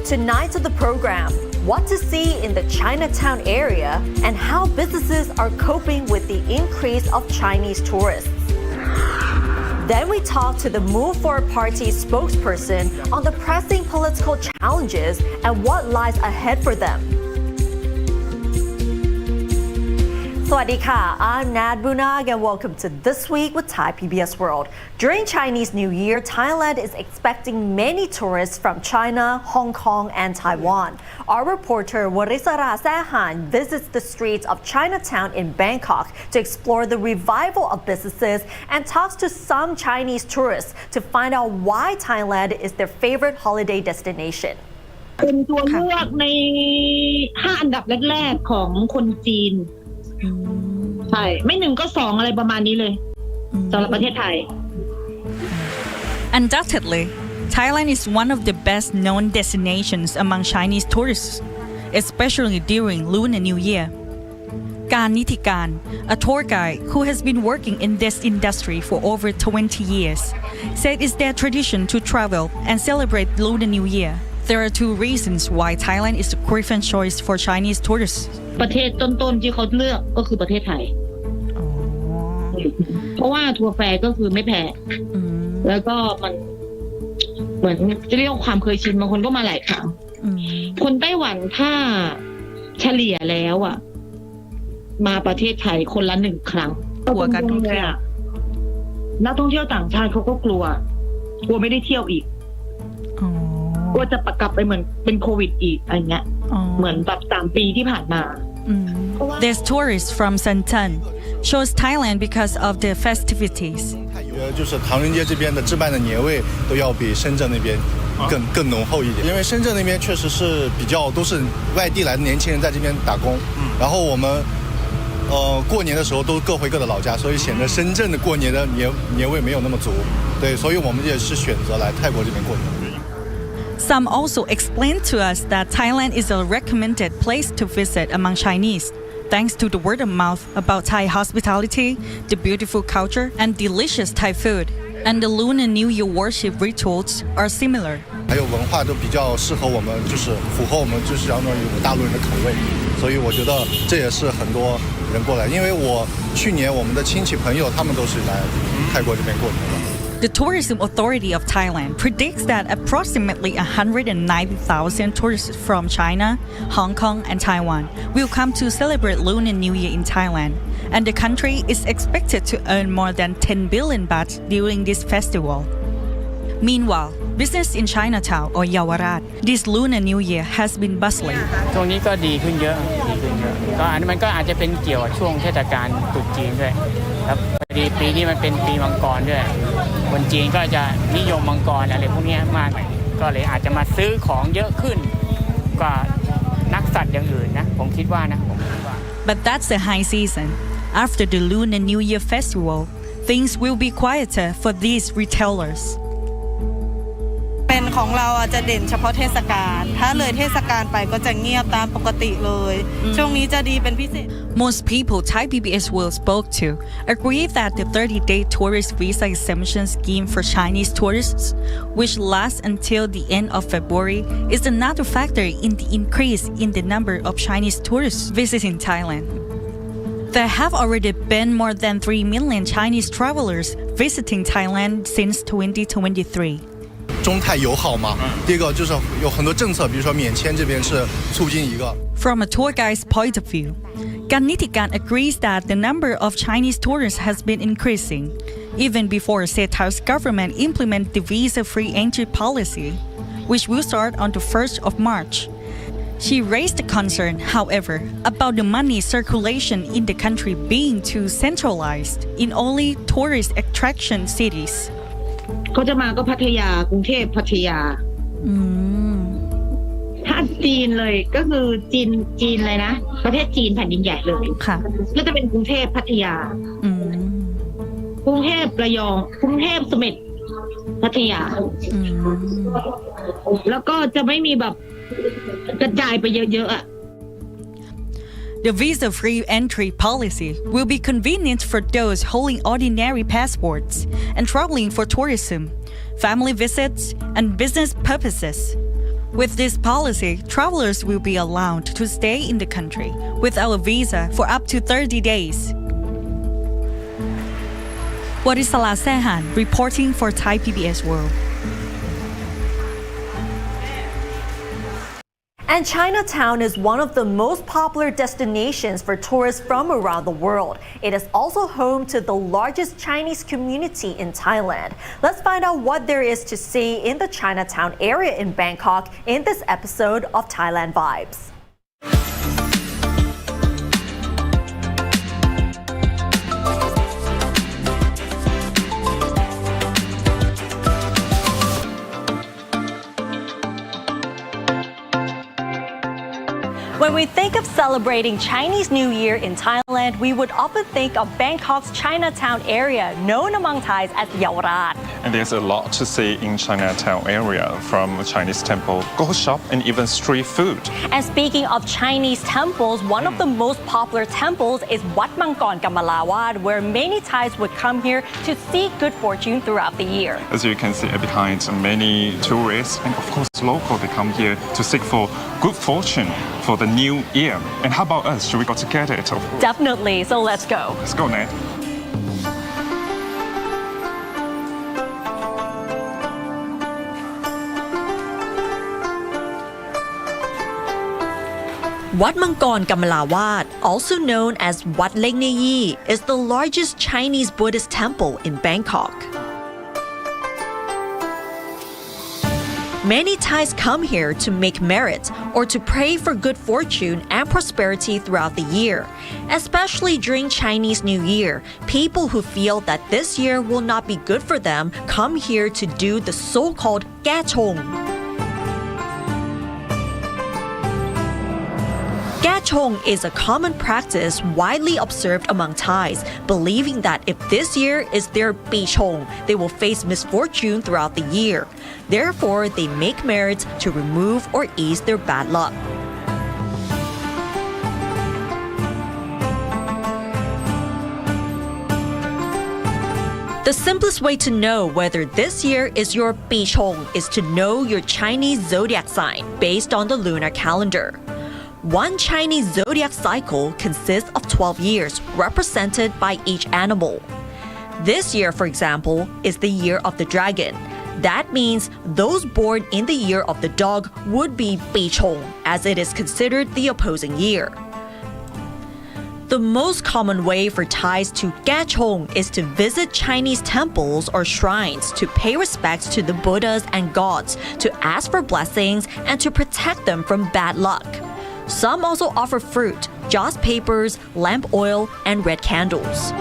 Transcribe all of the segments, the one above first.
Tonight's of the program, what to see in the Chinatown area and how businesses are coping with the increase of Chinese tourists. Then we talk to the Move for Party spokesperson on the pressing political challenges and what lies ahead for them. สวัสดีค่ะ I'm Nad Bunag and welcome to This Week with Thai PBS World. During Chinese New Year, Thailand is expecting many tourists from China, Hong Kong and Taiwan. Our reporter Wacharasindhu visits the streets of Chinatown in Bangkok to explore the revival of businesses and talks to some Chinese tourists to find out why Thailand is their favorite holiday destination. เป็นตัวเลือกใน5อันดับแรกๆของคนจีนใช่ไม่1ก็2อะไรประมาณนี้เลยสำหรับประเทศไทย Undoubtedly, Thailand is one of the best known destinations among Chinese tourists, especially during Lunar New Year. Kan Nitikan, a tour guide who has been working in this industry for over 20 years, said it's their tradition to travel and celebrate Lunar New Year. There are two reasons why Thailand is a preferred choice for Chinese tourists. ประเทศต้นๆที่เขาเลือกก็คือประเทศไทยเพราะว่าทัวร์แฟร์ก็คือไม่แพงแล้วก็มันเหมือนจะเรียกว่าความเคยชินบางคนก็มาหลายครั้งคนไต้หวันถ้าเฉลี่ยแล้วอ่ะมาประเทศไทยคนละ1ครั้งกลัวกันท่องเที่ยวนักท่องเที่ยวต่างชาติเขาก็กลัวไม่ได้เที่ยวอีกกลัวจะกลับไปเหมือนเป็นโควิดอีกอะไรเงี้ยเหมือนแบบ3 ปีที่ผ่านมา There's tourists from Chinatown chose Thailand because of the festivities. 就是唐人街这边的置办的年味都要比深圳那边更浓厚一点，因为深圳那边确实是比较都是外地来的年轻人在这边打工，然后我们过年的时候都各回各的老家，所以显得深圳的过年的年味没有那么足，对，所以我们也是选择来泰国这边过年。Some also explained to us that Thailand is a recommended place to visit among Chinese, thanks to the word of mouth about Thai hospitality, the beautiful culture, and delicious Thai food. And the Lunar New Year worship rituals are similar. 还有文化都比较适合我们，就是符合我们就是相当于大陆人的口味，所以我觉得这也是很多人过来。因为去年我们的亲戚朋友他们都是来泰国这边过年的。The Tourism Authority of Thailand predicts that approximately 190,000 tourists from China, Hong Kong, and Taiwan will come to celebrate Lunar New Year in Thailand, and the country is expected to earn more than 10 billion baht during this festival. Meanwhile, business in Chinatown or Yawarat this Lunar New Year has been bustling. ช่วงนี้ก็ดีขึ้นเยอะก็อันนี้มันก็อาจจะเป็นเกี่ยวกับช่วงเทศกาลตรุษจีนด้วยครับปีนี้มันเป็นปีมังกรด้วยคนจีนก็จะนิยมมังกรอะไรพวกนี้มากก็เลยอาจจะมาซื้อของเยอะขึ้นกว่านักสัตว์อย่างอื่นนะผมคิดว่านะ But that's the high season. After the Lunar New Year festival, things will be quieter for these retailers. เป็นของเราอาจจะเด่นเฉพาะเทศกาลถ้าเลยเทศกาลไปก็จะเงียบตามปกติเลยช่วงนี้จะดีเป็นพิเศษ Most people Thai PBS World spoke to agree that the 30-day tourist visa exemption scheme for Chinese tourists, which lasts until the end of February, is another factor in the increase in the number of Chinese tourists visiting Thailand. There have already been more than 3 million Chinese travelers visiting Thailand since 2023. 中泰友好嘛，第一个就是有很多政策，比如说免签这边是促进一个。From a tour guide's point of view, Kan Nitikan agrees that the number of Chinese tourists has been increasing, even before Thailand's government implement the visa-free entry policy, which will start on the 1st of March. She raised the concern, however, about the money circulation in the country being too centralized in only tourist attraction cities. เขาจะมาก็พัทยากรุงเทพพัทยาถ้าจีนเลยก็คือจีนเลยนะประเทศจีนแผ่นดินใหญ่เลยก็จะเป็นกรุงเทพพัทยากรุงเทพระยองกรุงเทพเสม็ดพัทยาแล้วก็จะไม่มีแบบกระจายไปเยอะๆอ่ะ The visa-free entry policy will be convenient for those holding ordinary passports and traveling for tourism, family visits, and business purposes. With this policy, travelers will be allowed to stay in the country without a visa for up to 30 days. Wacharasindhu Sehan reporting for Thai PBS World. And Chinatown is one of the most popular destinations for tourists from around the world. It is also home to the largest Chinese community in Thailand. Let's find out what there is to see in the Chinatown area in Bangkok in this episode of Thailand Vibes. When we think of celebrating Chinese New Year in Thailand, we would often think of Bangkok's Chinatown area, known among Thais as Yaowarat. And there's a lot to see in Chinatown area, from Chinese temple, ghost shop, and even street food. And speaking of Chinese temples, one of the most popular temples is Wat Mangkon Kamalawat, where many Thais would come here to seek good fortune throughout the year. As you can see behind, many tourists and of course local, they come here to seek for good fortune for the new year. And how about us? Should we go together? Definitely, so let's go. Let's go, Ned. Wat Mangkon Kamalawat, also known as Wat Leng Yi, is the largest Chinese Buddhist temple in Bangkok. Many Thais come here to make merit or to pray for good fortune and prosperity throughout the year. Especially during Chinese New Year, people who feel that this year will not be good for them come here to do the so-called Gachong. Gachong is a common practice widely observed among Thais, believing that if this year is their Bichong, they will face misfortune throughout the year. Therefore, they make merits to remove or ease their bad luck. The simplest way to know whether this year is your Bichong is to know your Chinese zodiac sign based on the lunar calendar. One Chinese zodiac cycle consists of 12 years, represented by each animal. This year, for example, is the year of the dragon. That means those born in the year of the dog would be Bichong, as it is considered the opposing year. The most common way for Thais to Gachong is to visit Chinese temples or shrines to pay respects to the Buddhas and gods, to ask for blessings, and to protect them from bad luck. Some also offer fruit, joss papers, lamp oil, and red candles.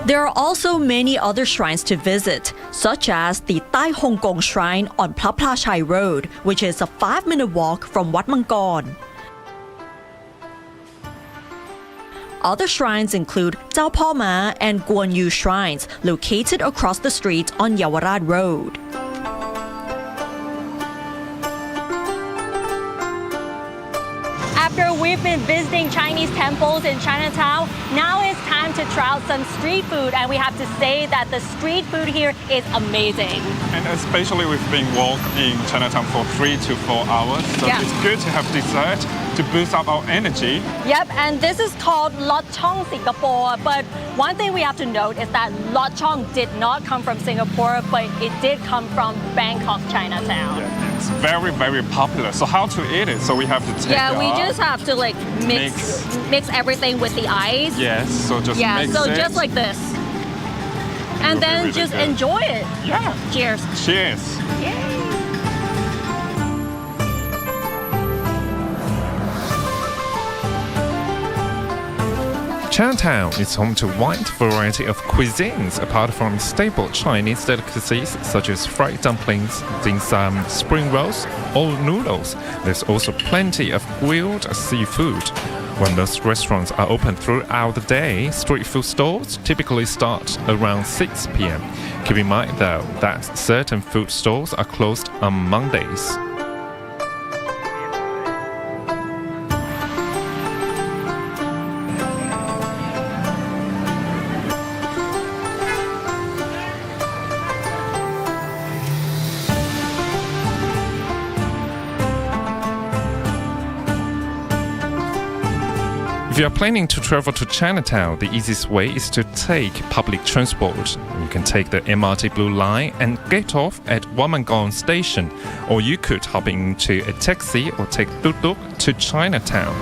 There are also many other shrines to visit, such as the Thai Hong Kong Shrine on Phra Phra Chai Road, which is a 5-minute walk from Wat Mangkon. Other shrines include Chao Pao Ma and Guan Yu shrines, located across the street on Yaowarat Road. After we've been visiting Chinese temples in Chinatown, now it's time to try out some street food, and we have to say that the street food here is amazing. And especially we've been walking in Chinatown for 3 to 4 hours, so it's good to have dessert to boost up our energy. Yep, and this is called Lot Chong Singapore, but one thing we have to note is that Lot Chong did not come from Singapore, but it did come from Bangkok, Chinatown. Yeah, it's very, very popular. So how to eat it? So we have to take we just have to like mix everything with the ice. Yes, so just mix so it. just like this. And then really just good. enjoy it. Yeah. Cheers. Cheers. Yay. Chinatown is home to a wide variety of cuisines, apart from staple Chinese delicacies such as fried dumplings, dim sum, spring rolls, or noodles. There's also plenty of grilled seafood. When those restaurants are open throughout the day, street food stalls typically start around 6 p.m. Keep in mind, though, that certain food stalls are closed on Mondays. If you are planning to travel to Chinatown, the easiest way is to take public transport. You can take the MRT Blue Line and get off at Wollongong Station, or you could hop into a taxi or take tuk-tuk to Chinatown.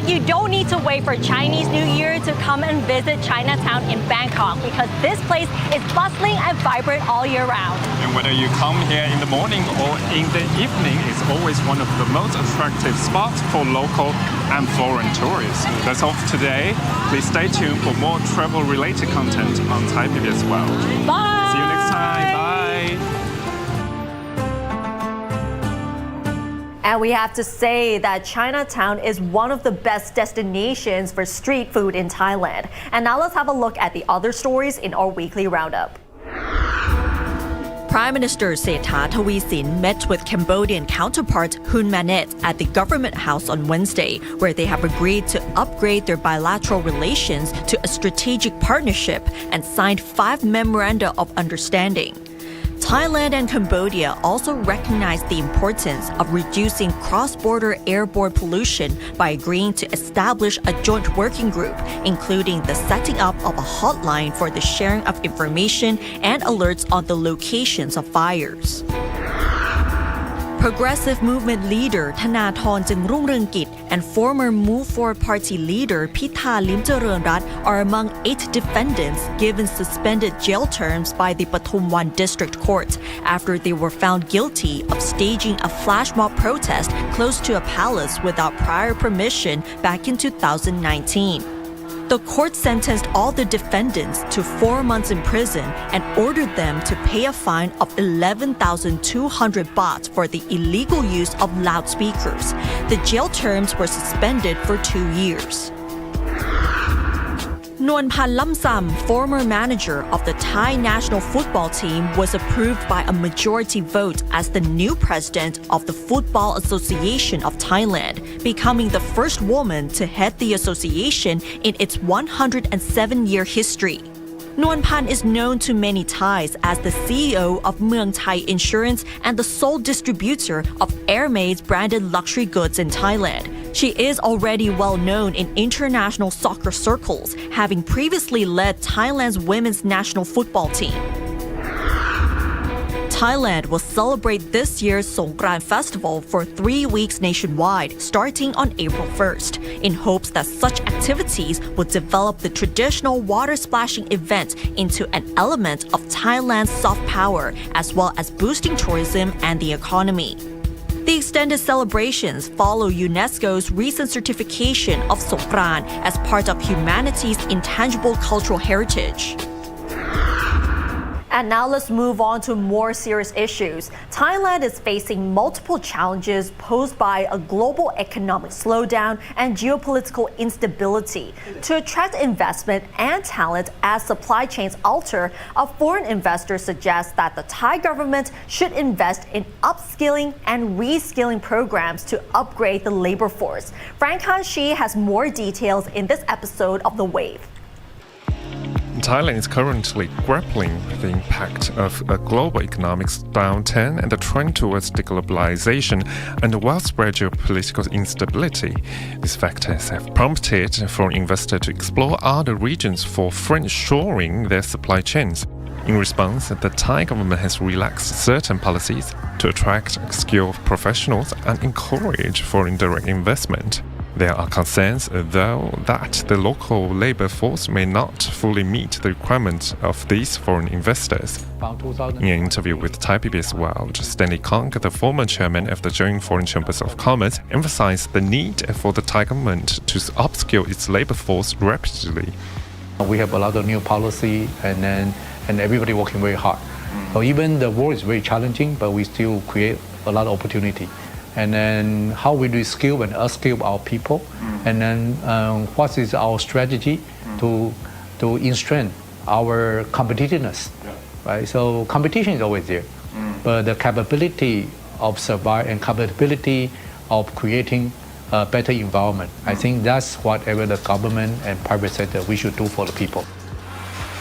You don't need to wait for Chinese New Year to come and visit Chinatown in Bangkok because this place is bustling and vibrant all year round. And whether you come here in the morning or in the evening, it's always one of the most attractive spots for local and foreign tourists. That's all for today. Please stay tuned for more travel-related content on Thai PBS World. Bye! See you next time. Bye! And we have to say that Chinatown is one of the best destinations for street food in Thailand. And now let's have a look at the other stories in our weekly roundup. Prime Minister Sethar Thavisin met with Cambodian counterpart Hun Manet at the government house on Wednesday, where they have agreed to upgrade their bilateral relations to a strategic partnership and signed 5 memoranda of understanding. Thailand and Cambodia also recognize the importance of reducing cross-border airborne pollution by agreeing to establish a joint working group, including the setting up of a hotline for the sharing of information and alerts on the locations of fires. Progressive Movement leader Thanathorn Jungrungrungkit and former Move Forward Party leader Pitha Limcharoenrat are among 8 defendants given suspended jail terms by the Pathumwan District Court after they were found guilty of staging a flash mob protest close to a palace without prior permission back in 2019. The court sentenced all the defendants to 4 months in prison and ordered them to pay a fine of 11,200 baht for the illegal use of loudspeakers. The jail terms were suspended for 2 years. Nuanpan Lamsam, former manager of the Thai national football team, was approved by a majority vote as the new president of the Football Association of Thailand, becoming the first woman to head the association in its 107-year history. Nuanpan is known to many Thais as the CEO of Mueang Thai Insurance and the sole distributor of Airmaid's branded luxury goods in Thailand. She is already well known in international soccer circles, having previously led Thailand's women's national football team. Thailand will celebrate this year's Songkran Festival for 3 weeks nationwide, starting on April 1st, in hopes that such activities will develop the traditional water splashing event into an element of Thailand's soft power, as well as boosting tourism and the economy. The extended celebrations follow UNESCO's recent certification of Songkran as part of humanity's intangible cultural heritage. And now let's move on to more serious issues. Thailand is facing multiple challenges posed by a global economic slowdown and geopolitical instability. To attract investment and talent as supply chains alter, a foreign investor suggests that the Thai government should invest in upskilling and reskilling programs to upgrade the labor force. Frank Han-Shi has more details in this episode of The Wave. Thailand is currently grappling with the impact of a global economic downturn and the trend towards deglobalization and widespread geopolitical instability. These factors have prompted foreign investors to explore other regions for friend-shoring their supply chains. In response, the Thai government has relaxed certain policies to attract skilled professionals and encourage foreign direct investment. There are concerns, though, that the local labor force may not fully meet the requirements of these foreign investors. In an interview with Thai PBS World, Stanley Kong, the former chairman of the Joint Foreign Chambers of Commerce, emphasized the need for the Thai government to upskill its labor force rapidly. We have a lot of new policy and everybody working very hard. So even the world is very challenging, but we still create a lot of opportunity. And then how we reskill and upskill our people, and then what is our strategy to strengthen our competitiveness, right? So competition is always there, but the capability of survive and capability of creating a better environment, I think that's whatever the government and private sector we should do for the people.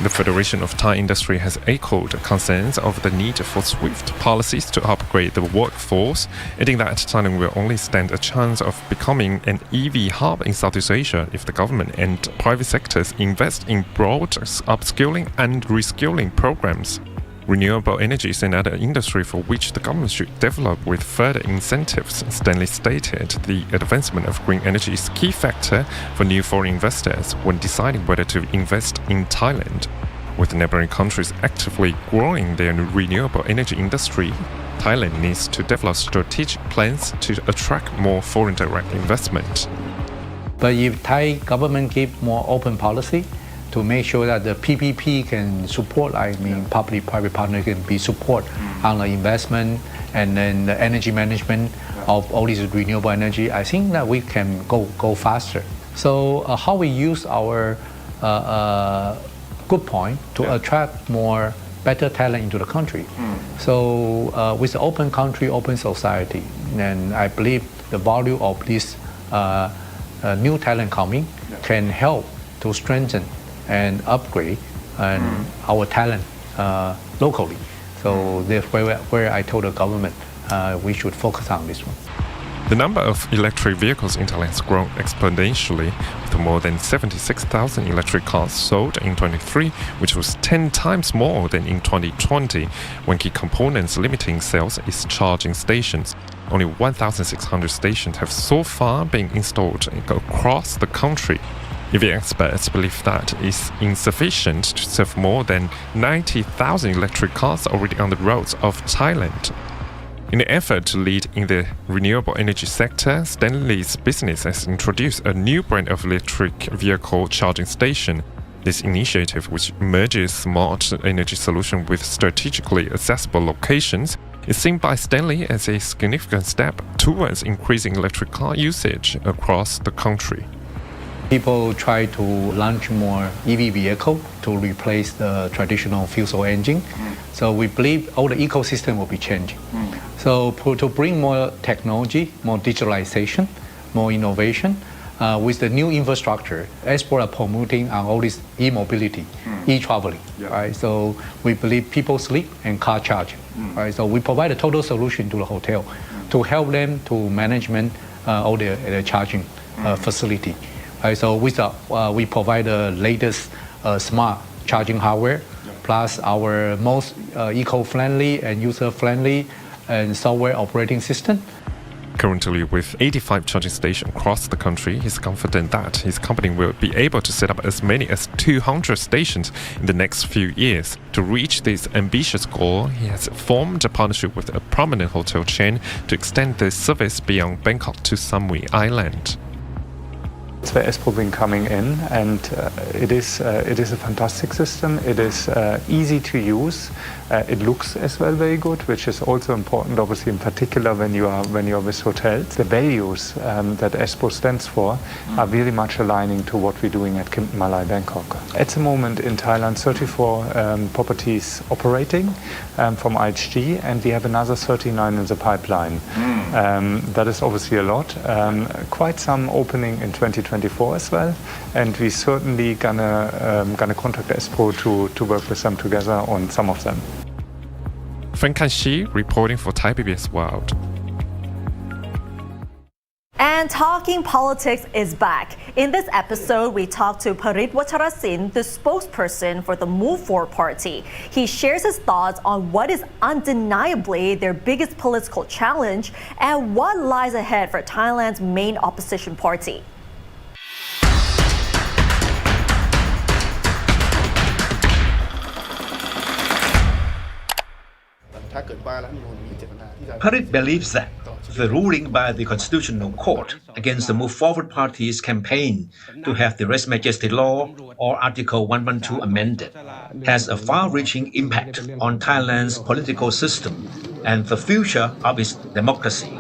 The Federation of Thai Industry has echoed concerns of the need for swift policies to upgrade the workforce, adding that Thailand will only stand a chance of becoming an EV hub in Southeast Asia if the government and private sectors invest in broad upskilling and reskilling programs. Renewable energy is another industry for which the government should develop with further incentives. Stanley stated the advancement of green energy is a key factor for new foreign investors when deciding whether to invest in Thailand. With neighboring countries actively growing their renewable energy industry, Thailand needs to develop strategic plans to attract more foreign direct investment. But if Thai government give more open policy to make sure that the PPP can support, public-private partner can be support on the investment and then the energy management of all these renewable energy, I think that we can go faster. So how we use our good point to attract more better talent into the country. So with the open country, open society, and I believe the value of this new talent coming can help to strengthen and upgrade our talent locally. So that's where I told the government we should focus on this one. The number of electric vehicles in Thailand has grown exponentially, with more than 76,000 electric cars sold in 2023, which was 10 times more than in 2020. One key component limiting sales is charging stations. Only 1,600 stations have so far been installed across the country. EV experts believe that is insufficient to serve more than 90,000 electric cars already on the roads of Thailand. In the effort to lead in the renewable energy sector, Stanley's business has introduced a new brand of electric vehicle charging station. This initiative, which merges smart energy solution with strategically accessible locations, is seen by Stanley as a significant step towards increasing electric car usage across the country. People try to launch more EV vehicle to replace the traditional fuel cell engine. So we believe all the ecosystem will be changing. So to bring more technology, more digitalization, more innovation, with the new infrastructure, export are promoting on all this e-mobility, e-traveling. Right? So we believe people sleep and car charge. Right? So we provide a total solution to the hotel to help them to management all the charging facility. So we provide the latest smart charging hardware, plus our most eco-friendly and user-friendly and software operating system. Currently, with 85 charging stations across the country, he's confident that his company will be able to set up as many as 200 stations in the next few years. To reach this ambitious goal, he has formed a partnership with a prominent hotel chain to extend the service beyond Bangkok to Samui Island. It's where Espoo been coming in, and it is a fantastic system. It is easy to use. It looks as well very good, which is also important, obviously, in particular when you are with hotels. The values that Espoo stands for are very much aligning to what we're doing at Malai Bangkok. At the moment in Thailand, 34 properties operating from IHG, and we have another 39 in the pipeline. That is obviously a lot. Quite some opening in 2024 as well, and we certainly gonna contact Espoo to work with them together on some of them. Frank Kanshi reporting for Thai PBS World. And Talking Politics is back. In this episode, we talk to Parit Wacharasindhu, the spokesperson for the Move Forward Party. He shares his thoughts on what is undeniably their biggest political challenge and what lies ahead for Thailand's main opposition party. Parit believes that the ruling by the Constitutional Court against the Move Forward Party's campaign to have the Res Majesty Law or Article 112 amended has a far-reaching impact on Thailand's political system and the future of its democracy.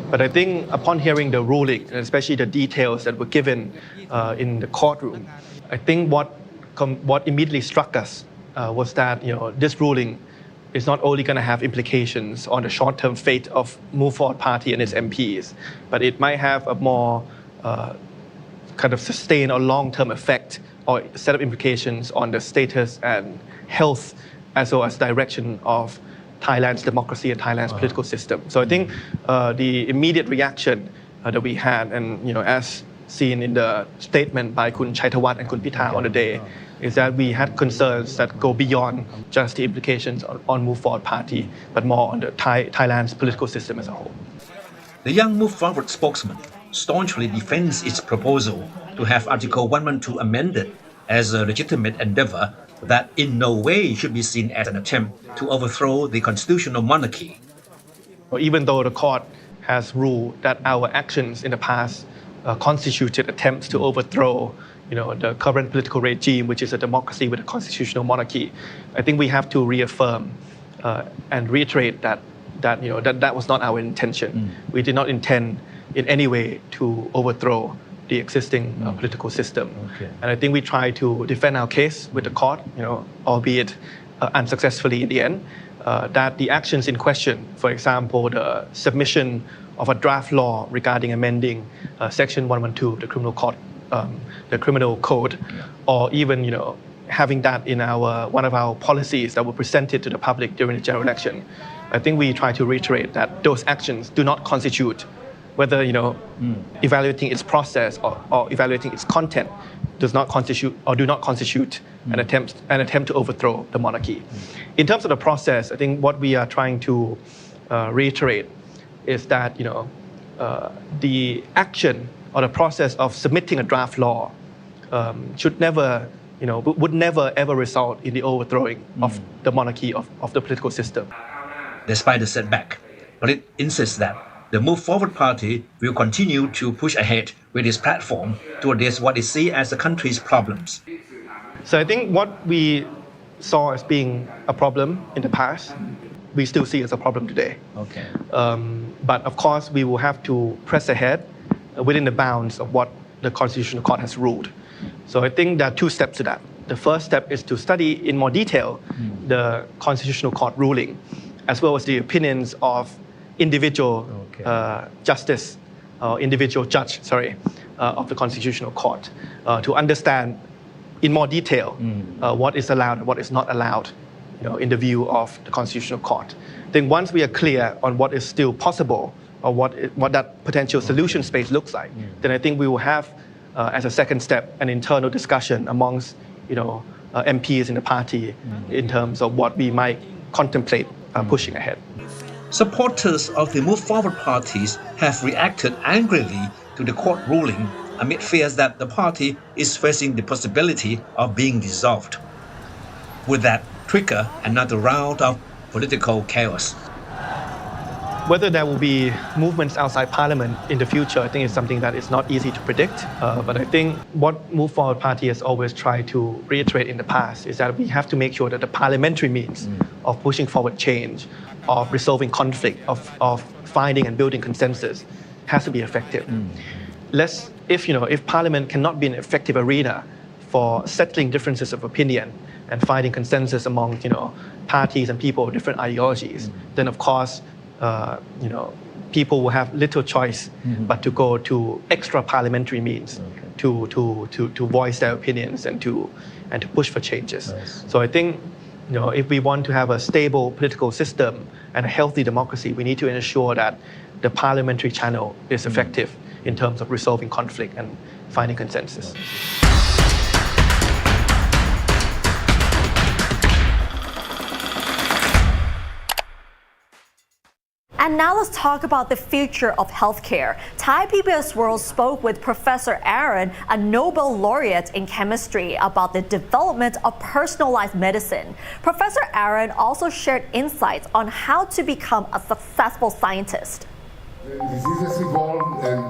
But I think upon hearing the ruling, and especially the details that were given in the courtroom, I think what immediately struck us was that this ruling is not only going to have implications on the short-term fate of Move Forward Party and its MPs, but it might have a more kind of sustained or long-term effect or set of implications on the status and health as well as direction of Thailand's democracy and Thailand's political system. So I think the immediate reaction that we had, and as seen in the statement by Kun Chaitawat and Kun Pitha on the day, is that we had concerns that go beyond just the implications on Move Forward Party, but more on the Thailand's political system as a whole. The young Move Forward spokesman staunchly defends its proposal to have Article 112 amended as a legitimate endeavor that in no way should be seen as an attempt to overthrow the constitutional monarchy. Even though the court has ruled that our actions in the past constituted attempts to overthrow the current political regime, which is a democracy with a constitutional monarchy, I think we have to reaffirm and reiterate that was not our intention. We did not intend in any way to overthrow the existing political system. And I think we try to defend our case with the court, albeit unsuccessfully in the end, that the actions in question, for example, the submission of a draft law regarding amending Section 112 of the Criminal Code, or even having that in one of our policies that were presented to the public during the general election. I think we try to reiterate that those actions do not constitute, whether evaluating its process or evaluating its content, does not constitute or do not constitute an attempt to overthrow the monarchy. In terms of the process, I think what we are trying to reiterate is that the action or the process of submitting a draft law should never, would never ever result in the overthrowing of the monarchy of the political system. Despite the setback, Parit insists that the Move Forward Party will continue to push ahead with its platform to address what is seen as the country's problems. So I think what we saw as being a problem in the past, we still see as a problem today. But of course, we will have to press ahead within the bounds of what the Constitutional Court has ruled. So I think there are two steps to that. The first step is to study in more detail the Constitutional Court ruling, as well as the opinions of individual individual judge, of the Constitutional Court, to understand in more detail what is allowed and what is not allowed, in the view of the Constitutional Court. Then once we are clear on what is still possible or what that potential solution space looks like, then I think we will have, as a second step, an internal discussion amongst, MPs in the party in terms of what we might contemplate pushing ahead. Supporters of the Move Forward parties have reacted angrily to the court ruling amid fears that the party is facing the possibility of being dissolved. Would that trigger another round of political chaos? Whether there will be movements outside Parliament in the future, I think is something that is not easy to predict. But I think what Move Forward Party has always tried to reiterate in the past is that we have to make sure that the parliamentary means of pushing forward change, of resolving conflict, of finding and building consensus has to be effective. If Parliament cannot be an effective arena for settling differences of opinion and finding consensus among parties and people of different ideologies, then of course people will have little choice but to go to extra parliamentary means to voice their opinions and to push for changes. So I think if we want to have a stable political system and a healthy democracy, we need to ensure that the parliamentary channel is effective in terms of resolving conflict and finding consensus. And now let's talk about the future of healthcare. Thai PBS World spoke with Professor Aaron, a Nobel laureate in chemistry, about the development of personalized medicine. Professor Aaron also shared insights on how to become a successful scientist. Diseases evolve, and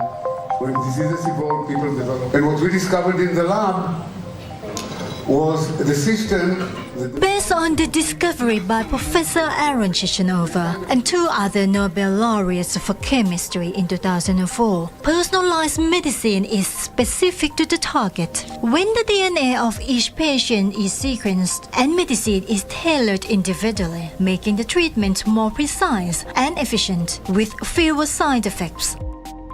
when diseases evolve, people develop. And what we discovered in the lab was the system. Based on the discovery by Professor Aaron Chichenova and two other Nobel laureates for chemistry in 2004, personalized medicine is specific to the target. When the DNA of each patient is sequenced and medicine is tailored individually, making the treatment more precise and efficient with fewer side effects.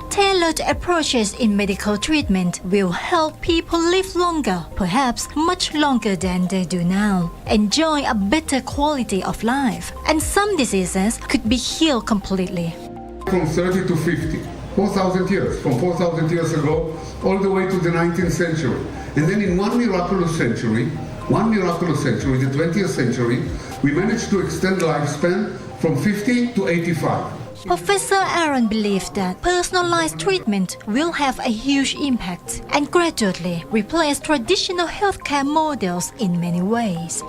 Tailored approaches in medical treatment will help people live longer, perhaps much longer than they do now, enjoy a better quality of life, and some diseases could be healed completely. From 30 to 50, 4,000 years, from 4,000 years ago all the way to the 19th century. And then in one miraculous century, the 20th century, we managed to extend lifespan from 50 to 85. Professor Aaron believes that personalized treatment will have a huge impact and gradually replace traditional healthcare models in many ways.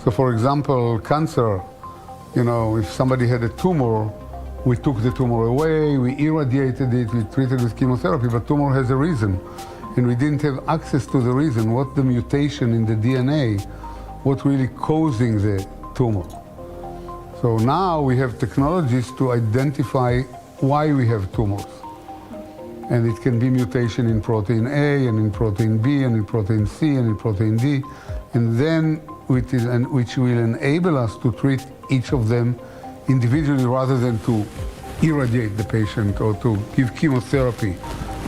So for example, cancer, if somebody had a tumor, we took the tumor away, we irradiated it, we treated with chemotherapy, but tumor has a reason. And we didn't have access to the reason, what the mutation in the DNA, what really causing the tumor. So now we have technologies to identify why we have tumors. And it can be mutation in protein A, and in protein B, and in protein C, and in protein D. And then, which will enable us to treat each of them individually rather than to irradiate the patient or to give chemotherapy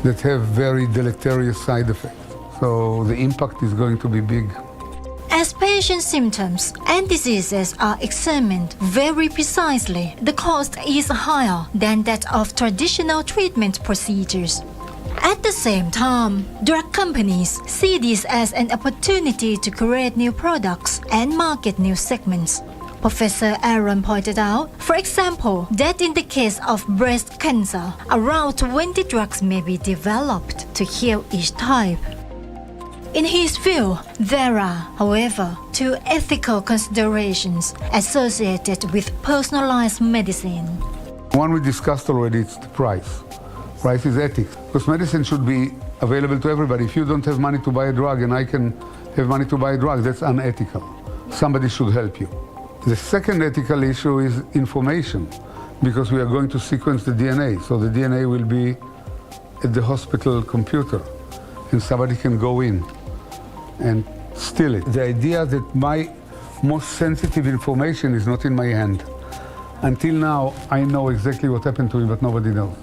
that have very deleterious side effects. So the impact is going to be big. As patient symptoms and diseases are examined very precisely, the cost is higher than that of traditional treatment procedures. At the same time, drug companies see this as an opportunity to create new products and market new segments. Professor Aaron pointed out, for example, that in the case of breast cancer, around 20 drugs may be developed to heal each type. In his view, there are, however, two ethical considerations associated with personalized medicine. One we discussed already, it's the price. Price is ethics, because medicine should be available to everybody. If you don't have money to buy a drug and I can have money to buy a drug, that's unethical. Somebody should help you. The second ethical issue is information, because we are going to sequence the DNA. So the DNA will be at the hospital computer, and somebody can go in and steal it. The idea that my most sensitive information is not in my hand. Until now, I know exactly what happened to me, but nobody knows.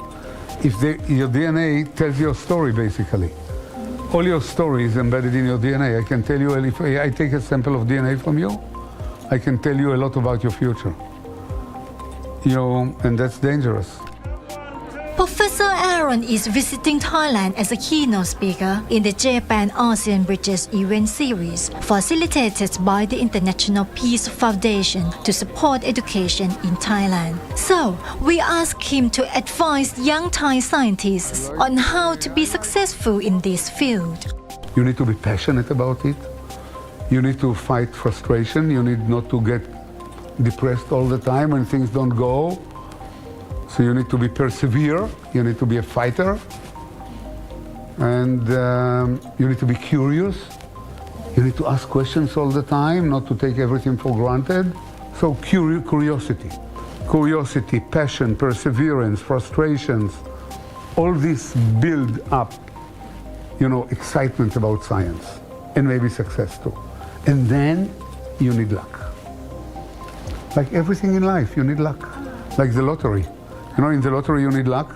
Your DNA tells your story, basically. All your story is embedded in your DNA. I can tell you, if I take a sample of DNA from you, I can tell you a lot about your future. And that's dangerous. Professor Aaron is visiting Thailand as a keynote speaker in the Japan ASEAN Bridges event series, facilitated by the International Peace Foundation to support education in Thailand. So, we asked him to advise young Thai scientists on how to be successful in this field. You need to be passionate about it. You need to fight frustration. You need not to get depressed all the time when things don't go. So you need to be persevere, you need to be a fighter, and you need to be curious. You need to ask questions all the time, not to take everything for granted. So curiosity, passion, perseverance, frustrations, all this build up, excitement about science, and maybe success too. And then you need luck. Like everything in life, you need luck. Like the lottery. In the lottery you need luck,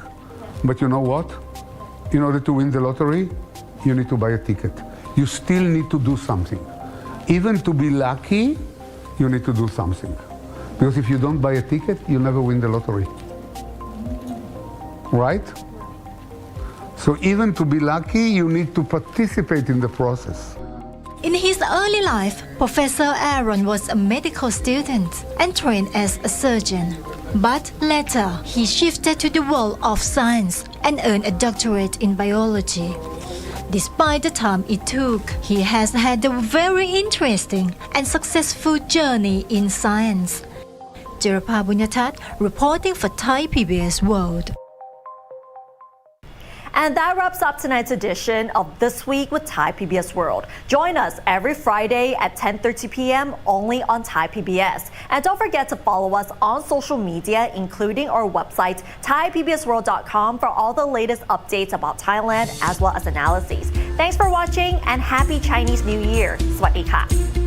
but you know what? In order to win the lottery, you need to buy a ticket. You still need to do something. Even to be lucky, you need to do something. Because if you don't buy a ticket, you never win the lottery. Right? So even to be lucky, you need to participate in the process. In his early life, Professor Aaron was a medical student and trained as a surgeon. But later, he shifted to the world of science and earned a doctorate in biology. Despite the time it took, he has had a very interesting and successful journey in science. Jirapa Bunyatat, reporting for Thai PBS World. And that wraps up tonight's edition of This Week with Thai PBS World. Join us every Friday at 10:30 p.m. only on Thai PBS. And don't forget to follow us on social media, including our website, thaipbsworld.com, for all the latest updates about Thailand as well as analyses. Thanks for watching and happy Chinese New Year. สวัสดีค่ะ